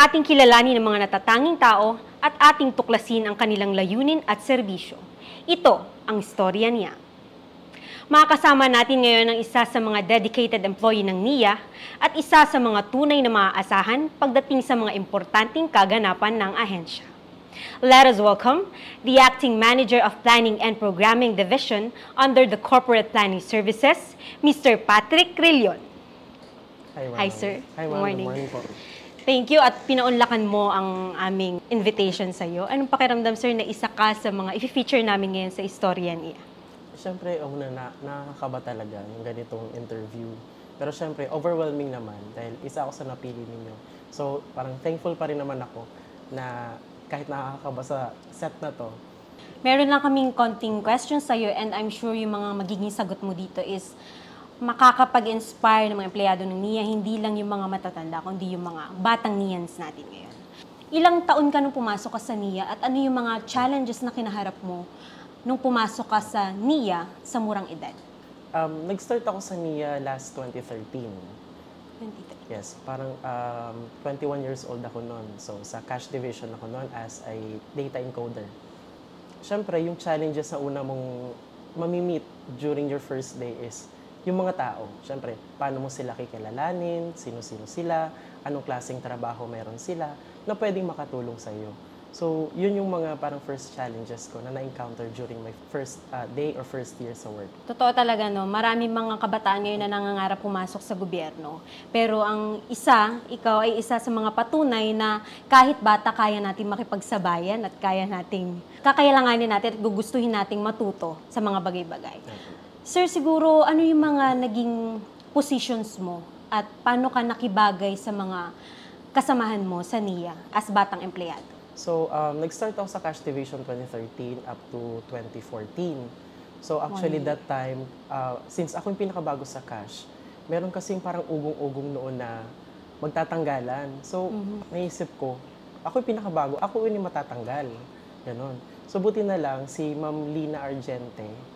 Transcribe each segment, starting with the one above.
Ating kilalanin ang mga natatanging tao at ating tuklasin ang kanilang layunin at serbisyo. Ito ang istorya niya. Makakasama natin ngayon ang isa sa mga dedicated employee ng NIA at isa sa mga tunay na maaasahan pagdating sa mga importanteng kaganapan ng ahensya. Let us welcome the Acting Manager of Planning and Programming Division under the Corporate Planning Services, Mr. Patrick Rillion. Hi, sir. Hi, Good morning. Good morning po. Thank you at pinaunlakan mo ang aming invitation sa iyo. Anong pakiramdam, sir, na isa ka sa mga i-feature namin ngayon sa istorya niya? Siyempre, nakakaba talaga yung ganitong interview. Pero siyempre, overwhelming naman dahil isa ako sa napili ninyo. So, parang thankful pa rin naman ako na kahit nakakaba sa set na to. Meron lang kaming konting questions sa iyo and I'm sure yung mga magiging sagot mo dito is makakapag-inspire ng mga empleyado ng NIA, hindi lang yung mga matatanda, kundi yung mga batang NIANs natin ngayon. Ilang taon ka nung pumasok ka sa NIA at ano yung mga challenges na kinaharap mo nung pumasok ka sa NIA sa murang edad? Nag-start ako sa NIA last 2013. 23. Yes, parang 21 years old ako noon. So, sa cash division ako noon as a data encoder. Siyempre, yung challenges na una mong mamimit during your first day is yung mga tao. Siyempre, paano mo sila kikilalanin, sino-sino sila, anong klaseng trabaho meron sila, na pwedeng makatulong sa iyo. So, yun yung mga parang first challenges ko na na-encounter during my first day or first year sa work. Totoo talaga, no? Maraming mga kabataan ngayon na nangangarap pumasok sa gobyerno. Pero ang ikaw ay isa sa mga patunay na kahit bata, kaya natin makipagsabayan at kakailanganin natin at gugustuhin nating matuto sa mga bagay-bagay. Sir, siguro ano yung mga naging positions mo at paano ka nakibagay sa mga kasamahan mo sa NIA as batang empleyado? So, nag-start ako sa Cash Division 2013 up to 2014. So, actually that time, since ako yung pinakabago sa Cash, meron kasing parang ugong-ugong noon na magtatanggalan. So, naisip ko, ako yung pinakabago, ako yung matatanggal. Ganon. So, buti na lang si Ma'am Lina Argente,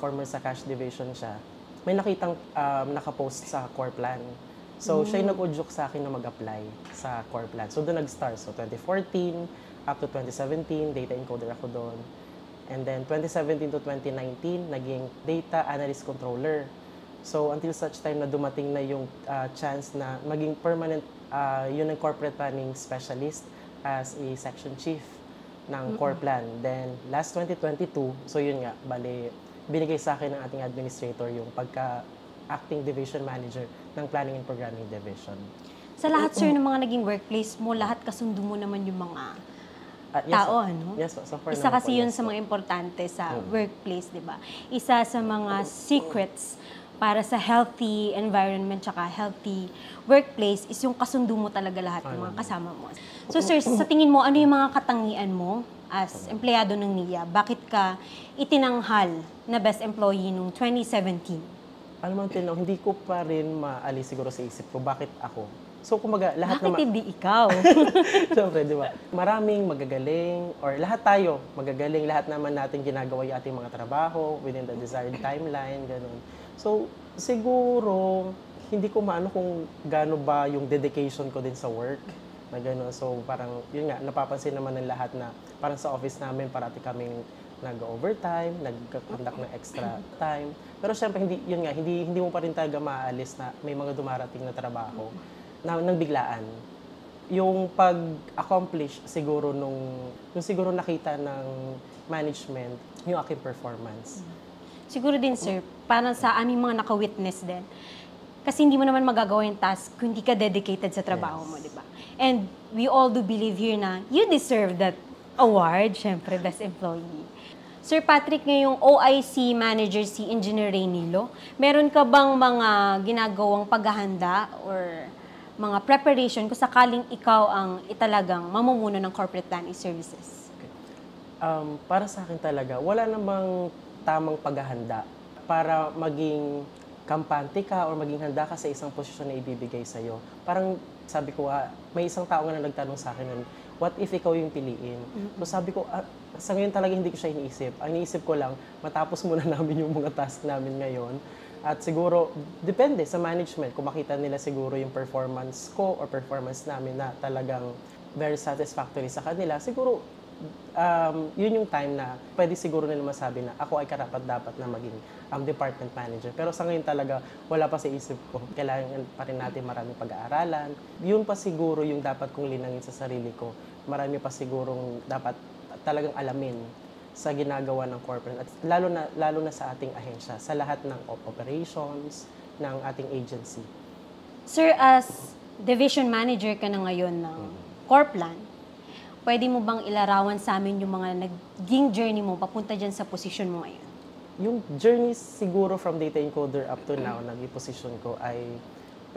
former sa Cash Division siya, may nakitang nakapost sa Core Plan. So, siya yung nag-udyok sa akin na mag-apply sa Core Plan. So, doon nag-start. So, 2014 up to 2017, data encoder ako doon. And then, 2017 to 2019, naging data analyst controller. So, until such time na dumating na yung chance na maging permanent yun ang corporate planning specialist as a section chief ng Core Plan. Then, last 2022, so yun nga, binigay sa akin ng ating administrator yung pagka-acting division manager ng Planning and Programming Division. Sa lahat, sir, ng mga naging workplace mo, lahat kasundo mo naman yung mga tao, ano? Yes, so far Isa naman kasi po, yun yes sa po. mga importante sa workplace, di ba? Isa sa mga secrets para sa healthy environment tsaka healthy workplace is yung kasundo mo talaga lahat ng mga kasama mo. So, sir, sa tingin mo, ano yung mga katangian mo as empleyado ng NIA? Bakit ka itinanghal na best employee noong 2017? Alam mo, Tino, hindi ko pa rin maalis siguro sa isip ko bakit ako. So, kumbaga, lahat Bakit hindi ikaw? Siyempre, di ba? Maraming magagaling, or lahat tayo magagaling, lahat naman natin ginagawa yung ating mga trabaho within the desired timeline, ganun. So, siguro, hindi ko maano kung gaano ba yung dedication ko din sa work, na gano'n. So, parang, yun nga, napapansin naman ng lahat na parang sa office namin, parati kaming nag-overtime, nag-conduct ng extra time. Pero syempre, hindi mo pa rin talaga maaalis na may mga dumarating na trabaho na nang biglaan. Yung pag-accomplish siguro yung siguro nakita ng management, yung aking performance. Siguro din, sir, parang sa aming mga naka-witness din. Kasi hindi mo naman magagawa yung task kung hindi ka dedicated sa trabaho mo, di ba? And we all do believe here na you deserve that award, syempre, best employee. Sir Patrick, ngayong OIC manager si Engineer Reynilo, meron ka bang mga ginagawang paghahanda or mga preparation kung sakaling ikaw ang italagang mamumuno ng corporate planning services? Okay. Para sa akin talaga, wala namang tamang paghahanda para maging kampante ka or maging handa ka sa isang posisyon na ibibigay sa'yo. Parang sabi ko, may isang tao nga na nagtanong sa akin nun, what if ikaw yung piliin? So sabi ko, sa ngayon talaga hindi ko siya iniisip. Ang iniisip ko lang, matapos muna namin yung mga task namin ngayon, At siguro, depende sa management. Kung makita nila siguro yung performance ko or performance namin na talagang very satisfactory sa kanila, siguro yun yung time na pwede siguro nila masabi na ako ay karapat-dapat na maging department manager. Pero sa ngayon talaga, wala pa sa isip ko. Kailangan pa rin natin maraming pag-aaralan. Yun pa siguro yung dapat kong linangin sa sarili ko. Marami pa sigurong dapat talagang alamin sa ginagawa ng corporate at lalo na sa ating ahensya, sa lahat ng operations ng ating agency. Sir, as division manager ka na ngayon ng Corplan, pwede mo bang ilarawan sa amin yung mga naging journey mo papunta dyan sa position mo ngayon? Yung journey siguro from data encoder up to now, naging position ko ay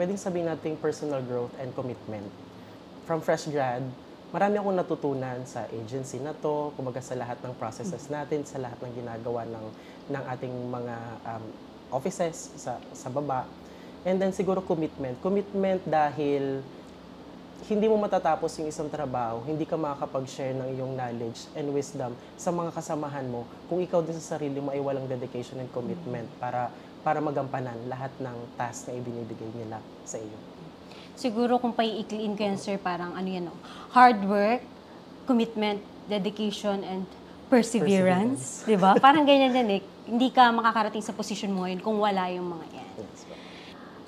pwedeng sabihin natin personal growth and commitment. From fresh grad, marami akong natutunan sa agency na to, kumbaga sa lahat ng processes natin, sa lahat ng ginagawa ng ating mga offices sa baba. And then siguro commitment. Commitment dahil hindi mo matatapos yung isang trabaho, hindi ka makakapag-share ng iyong knowledge and wisdom sa mga kasamahan mo kung ikaw din sa sarili mo ay walang dedication and commitment para magampanan lahat ng task na ibinibigay nila sa iyo. Siguro kung paiikliin ko yan, sir, parang hard work, commitment, dedication, and perseverance. Di ba? Parang ganyan yan eh. Hindi ka makakarating sa posisyon mo ngayon kung wala yung mga yan. Yes.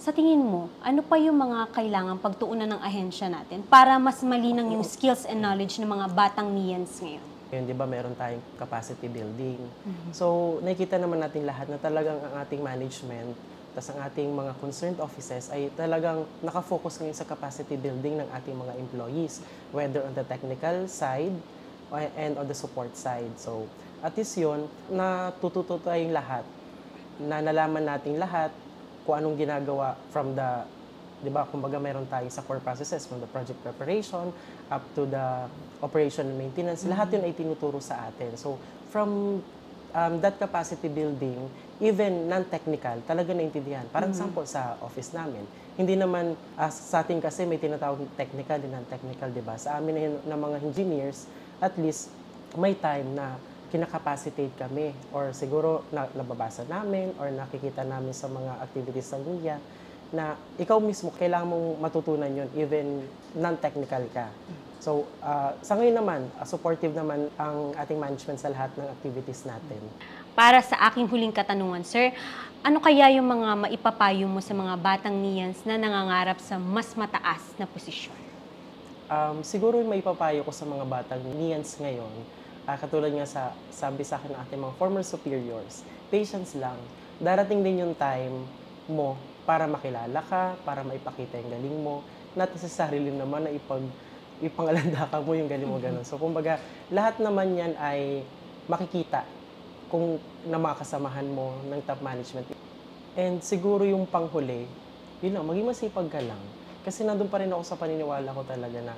Sa tingin mo, ano pa yung mga kailangan pagtuunan ng ahensya natin para mas malinang yung skills and knowledge ng mga batang NIANs ngayon? Ngayon, di ba, meron tayong capacity building. So, nakikita naman natin lahat na talagang ang ating management, tas ang ating mga concerned offices ay talagang nakafocus ngayon sa capacity building ng ating mga employees, whether on the technical side and on the support side. So, at least yun, natututo tayong lahat, na nalaman natin lahat kung anong ginagawa from the, di ba, kumbaga meron tayo sa core processes, from the project preparation up to the operation and maintenance, lahat yun ay tinuturo sa atin. So, from that capacity building, even non-technical, talaga naintindihan. Parang sample sa office namin. Hindi naman, sa atin kasi may tinatawag technical and non-technical, di ba? Sa amin na mga engineers, at least may time na kinakapacitate kami or siguro nababasa namin or nakikita namin sa mga activities ng media na ikaw mismo kailangan mong matutunan yun even non-technical ka. So, sa ngayon naman, supportive naman ang ating management sa lahat ng activities natin. Para sa aking huling katanungan, sir, ano kaya yung mga maipapayo mo sa mga batang NIANs na nangangarap sa mas mataas na posisyon? Siguro yung maipapayo ko sa mga batang NIANs ngayon, katulad nga sabi sa akin ng ating mga former superiors, patience lang. Darating din yung time mo para makilala ka, para maipakita yung galing mo, not necessarily naman na ipangalandakan mo yung galing mo ganun. So, kumbaga, lahat naman yan ay makikita kung na mga kasamahan mo ng top management. And siguro yung panghuli, yun lang, maging masipag ka lang. Kasi nandun pa rin ako sa paniniwala ko talaga na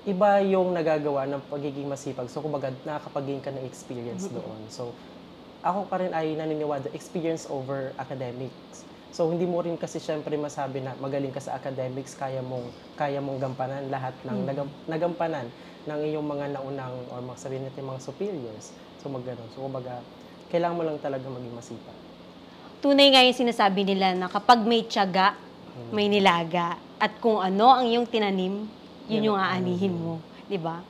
iba yung nagagawa ng pagiging masipag. So, kumbaga, nakakapag-gain ka ng experience doon. So, ako pa rin ay naniniwala, experience over academics. So, hindi mo rin kasi syempre masabi na magaling ka sa academics, kaya mong gampanan lahat ng nagampanan ng iyong mga naunang or sabihin natin mga superiors. So, magganon. So, kumbaga, kailangan mo lang talaga maging masipag. Tunay nga yung sinasabi nila na kapag may tiyaga, may nilaga. At kung ano ang iyong tinanim, yun yung aanihin mo. Diba?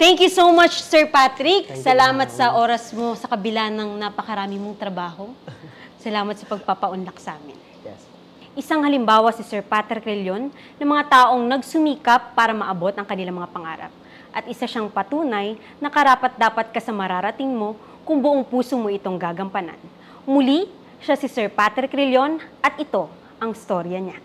Thank you so much, Sir Patrick. Salamat sa oras mo sa kabila ng napakarami mong trabaho. Salamat sa pagpapaunlak sa amin. Yes. Isang halimbawa si Sir Patrick Rellion ng mga taong nagsumikap para maabot ang kanilang mga pangarap. At isa siyang patunay na karapat-dapat ka sa mararating mo kung buong puso mo itong gagampanan. Muli, siya si Sir Patrick Rellion at ito ang storya niya.